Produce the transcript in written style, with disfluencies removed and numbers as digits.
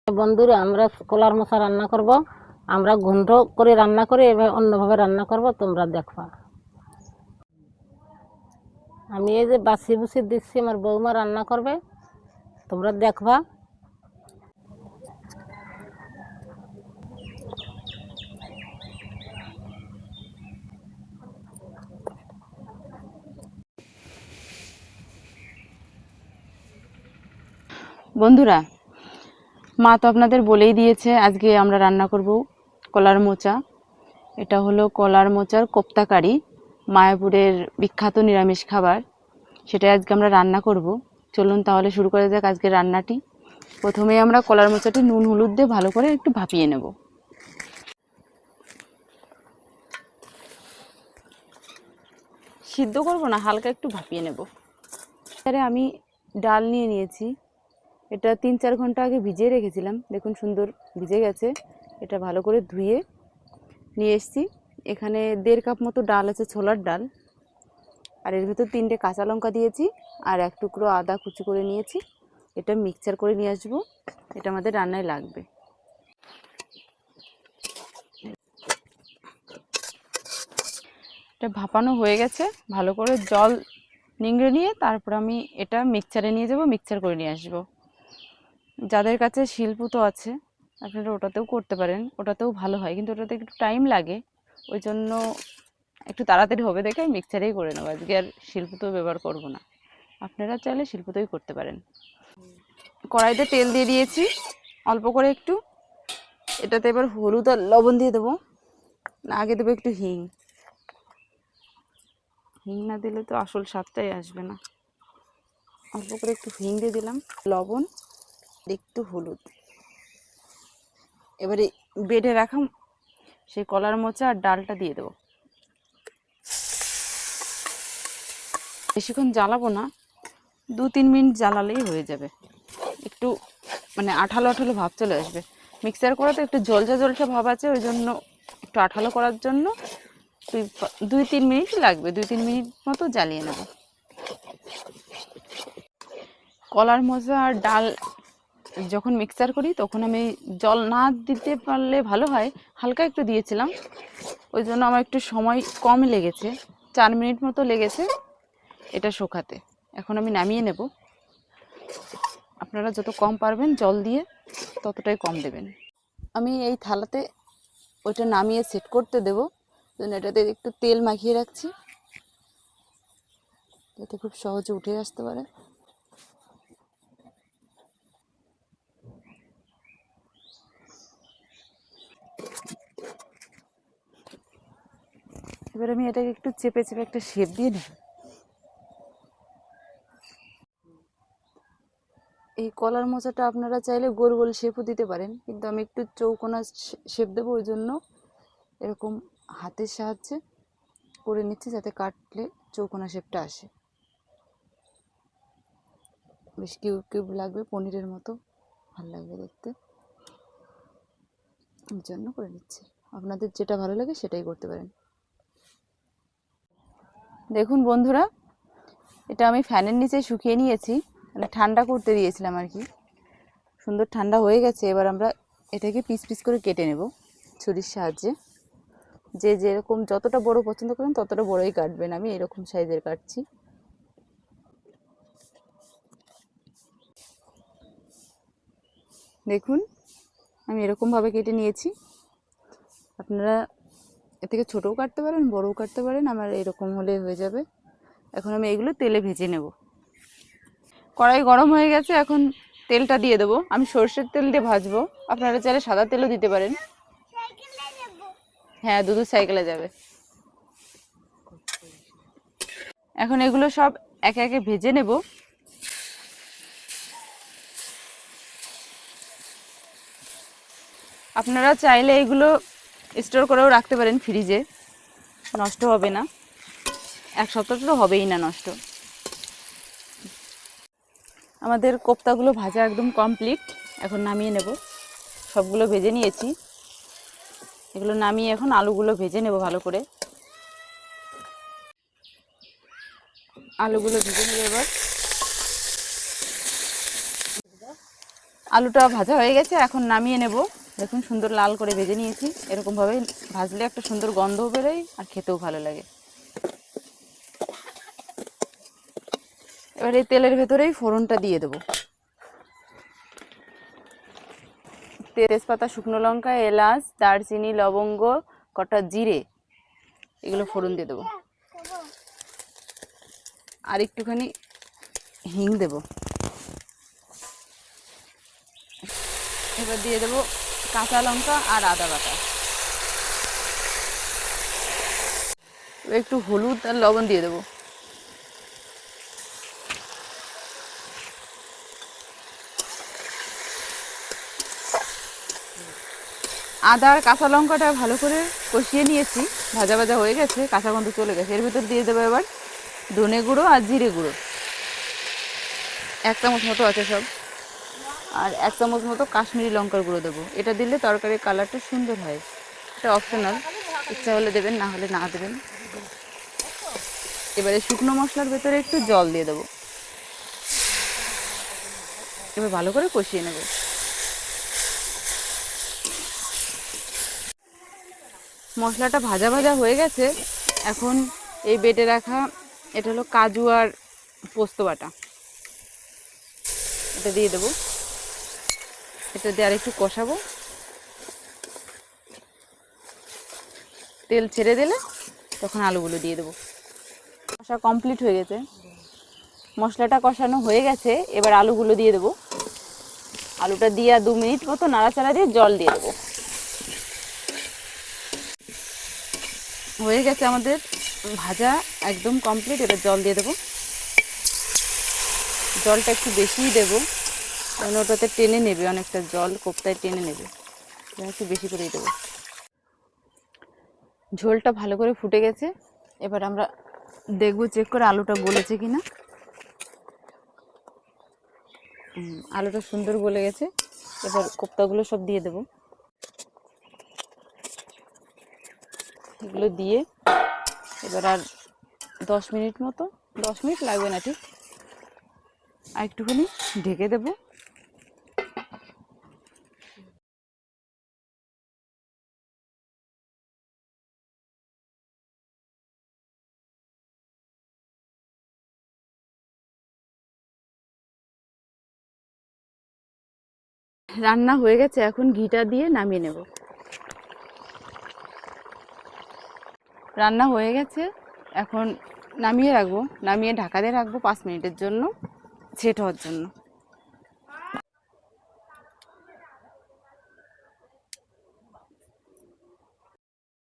বন্ধুরা, আমরা কলার মোচা রান্না করব। আমরা ঘন্ট করে রান্না করি, এবার অন্যভাবে রান্না করব, তোমরা দেখবা। আমি এই যে বাছি বুছি দিচ্ছি, আমার বৌমা রান্না করবে, তোমরা দেখবা। বন্ধুরা, মা তো আপনাদের বলেই দিয়েছে আজকে আমরা রান্না করব কলার মোচা। এটা হলো কলার মোচার কোপ্তা কারি, মায়াপুরের বিখ্যাত নিরামিষ খাবার। সেটাই আজকে আমরা রান্না করব। চলুন তাহলে শুরু করা যাক আজকে রান্নাটি। প্রথমে আমরা কলার মোচাটি নুন হলুদ দিয়ে ভালো করে একটু ভাপিয়ে নেব। সিদ্ধ করব না, হালকা একটু ভাপিয়ে নেব। এবারে আমি ডাল নিয়ে নিয়েছি। এটা 3-4 ঘন্টা আগে ভিজিয়ে রেখেছিলাম, দেখুন সুন্দর ভিজে গেছে। এটা ভালো করে ধুয়ে নিয়ে এসেছি। এখানে 1.5 কাপ মতো ডাল আছে, ছোলার ডাল। আর এর ভেতর 3টে কাঁচা লঙ্কা দিয়েছি, আর 1 টুকরো আদা কুচি করে নিয়েছি। এটা মিক্সচার করে নিয়ে আসবো, এটা আমাদের রান্নায় লাগবে। এটা ভাপানো হয়ে গেছে, ভালো করে জল নিংড়ে নিয়ে তারপর আমি এটা মিক্সচারে নিয়ে যাব, মিক্সচার করে নিয়ে আসবো। যাদের কাছে শিলপুতো আছে আপনারা ওটাতেও করতে পারেন, ওটাতেও ভালো হয়, কিন্তু ওটাতে একটু টাইম লাগে। ওই জন্য একটু তাড়াতাড়ি হবে দেখে আমি মিক্সচারেই করে নেবো, আজকে আর শিলপুতো ব্যবহার করব না। আপনারা চাইলে শিলপুতোই করতে পারেন। কড়াইতে তেল দিয়ে দিয়েছি অল্প করে একটু। এটাতে এবার হলুদ আর লবণ দিয়ে দেবো। আগে দেবো একটু হিং। হিং না দিলে তো আসল স্বাদটাই আসবে না। অল্প করে একটু হিং দিয়ে দিলাম, লবণ, একটু হলুদ। এবারে বেটে রাখা সেই কলার মোচা আর ডালটা দিয়ে দেবো। বেশিক্ষণ জ্বালাবো না, 2-3 মিনিট জ্বালালেই হয়ে যাবে। একটু মানে আঠালো আঠালো ভাব চলে আসবে। মিক্সার করা তো একটু জলসা জলসা ভাব আছে, ওই জন্য একটু আঠালো করার জন্য 2-3 মিনিট লাগবে। 2-3 মিনিট মতো জ্বালিয়ে নেব। কলার মোচা আর ডাল যখন মিক্সার করি তখন আমি জল না দিতে পারলে ভালো হয়, হালকা একটু দিয়েছিলাম, ওই জন্য আমার একটু সময় কম লেগেছে, 4 মিনিট মতো লেগেছে এটা শুকাতে। এখন আমি নামিয়ে নেব। আপনারা যত কম পারবেন জল দিয়ে ততটাই কম দেবেন। আমি এই থালাতে ওইটা নামিয়ে সেট করতে দেব, এটাতে একটু তেল মাখিয়ে রাখছি যাতে খুব সহজে উঠে আসতে পারে। এবার আমি এটাকে একটু চেপে চেপে একটা শেপ দিয়ে নেব। এই কলার মোচাটা আপনারা চাইলে গোল গোল শেপও দিতে পারেন, কিন্তু আমি একটু চৌকোনা শেপ দেবো, ওই জন্য এরকম হাতের সাহায্যে করে নিচ্ছি যাতে কাটলে চৌকোনা শেপটা আসে। বেশ কিউব কিউব লাগবে, পনিরের মতো ভালো লাগবে দেখতে, ওই জন্য করে নিচ্ছি। আপনাদের যেটা ভালো লাগে সেটাই করতে পারেন। দেখুন বন্ধুরা, এটা আমি ফ্যানের নিচে শুকিয়ে নিয়েছি, মানে ঠান্ডা করতে দিয়েছিলাম আর কি। সুন্দর ঠান্ডা হয়ে গেছে। এবার আমরা এটাকে পিস পিস করে কেটে নেব ছুরির সাহায্যে। যে যেরকম যতটা বড় পছন্দ করেন ততটা বড়ই কাটবেন, আমি এরকম সাইজের কাটছি। দেখুন আমি এরকমভাবে কেটে নিয়েছি। আপনারা এর থেকে ছোটও কাটতে পারেন, বড়ও কাটতে পারেন, আমার এরকম হলে হয়ে যাবে। এখন আমি এগুলো তেলে ভেজে নেব। কড়াই গরম হয়ে গেছে, এখন তেলটা দিয়ে দেবো। আমি সরষের তেল দিয়ে ভাজবো, আপনারা চাইলে সাদা তেলও দিতে পারেন। হ্যাঁ, দুধ সাইকেলে যাবে। এখন এগুলো সব একে একে ভেজে নেব। আপনারা চাইলে এগুলো স্টোর করেও রাখতে পারেন ফ্রিজে, নষ্ট হবে না। 1 সপ্তাহ তো হবেই না নষ্ট। আমাদের কোপ্তাগুলো ভাজা একদম কমপ্লিট, এখন নামিয়ে নেব। সবগুলো ভেজে নিয়েছি, এগুলো নামিয়ে এখন আলুগুলো ভেজে নেব ভালো করে। আলুগুলো ভেজে নেব এবার। আলুটা ভাজা হয়ে গেছে, এখন নামিয়ে নেব। দেখুন সুন্দর লাল করে ভেজে নিয়েছি। এরকমভাবে ভাজলে একটা সুন্দর গন্ধও বেরোয় আর খেতেও ভালো লাগে। এবার এই তেলের ভেতরেই ফোড়নটা দিয়ে দেবো। তেজপাতা, শুকনো লঙ্কা, এলাচ, দারচিনি, লবঙ্গ, কটা জিরে, এগুলো ফোড়ন দিয়ে দেবো। আর একটুখানি হিং দেব। এবার দিয়ে দেবো কাঁচা লঙ্কা আর আদা বাটা। এবার একটু হলুদ আর লবণ দিয়ে দেবো। আদা আর কাঁচা লঙ্কাটা ভালো করে কষিয়ে নিয়েছি, ভাজা ভাজা হয়ে গেছে, কাঁচা গন্ধ চলে গেছে। এর ভিতর দিয়ে দেবো এবার ধনে গুঁড়ো আর জিরে গুঁড়ো, 1 চামচ মতো আছে সব। আর 1 চামচ মতো কাশ্মীরি লঙ্কার গুঁড়ো দেবো। এটা দিলে তরকারির কালারটা সুন্দর হয়। এটা অপশনাল, ইচ্ছা হলে দেবেন, না হলে না দেবেন। এবারে শুকনো মশলার ভেতরে একটু জল দিয়ে দেবো। এবার ভালো করে কষিয়ে নেব। মশলাটা ভাজা ভাজা হয়ে গেছে। এখন এই বেটে রাখা, এটা হলো কাজু আর পোস্ত বাটা, এটা দিয়ে দেবো। এটা দিয়ে আর একটু কষাবো। তেল ছেড়ে দিলে তখন আলুগুলো দিয়ে দেবো। কষা কমপ্লিট হয়ে গেছে, মশলাটা কষানো হয়ে গেছে। এবার আলুগুলো দিয়ে দেবো। আলুটা দিয়ে 2 মিনিট মতো নাড়াচাড়া দিয়ে জল দিয়ে দেবো। হয়ে গেছে আমাদের ভাজা, একদম কমপ্লিট। এবার জল দিয়ে দেবো। জলটা একটু বেশিই দেবো, কারণ ওটাতে টেনে নেবে অনেকটা জল, কোপ্তায় টেনে নেবে, একটু বেশি করেই দেবো। ঝোলটা ভালো করে ফুটে গেছে। এবার আমরা দেখবো, চেক করে আলুটা গলেছে কিনা। আলুটা সুন্দর গলে গেছে। এবার কোপ্তাগুলো সব দিয়ে দেবো। এগুলো দিয়ে এবার আর 10 মিনিট মতো, 10 মিনিট লাগবে না ঠিক, আর একটুখানি ঢেকে দেবো। রান্না হয়ে গেছে, এখন ঘিটা দিয়ে নামিয়ে নেব। রান্না হয়ে গেছে, এখন নামিয়ে রাখবো। নামিয়ে ঢাকা দিয়ে রাখবো 5 মিনিটের জন্য, সেট হওয়ার জন্য।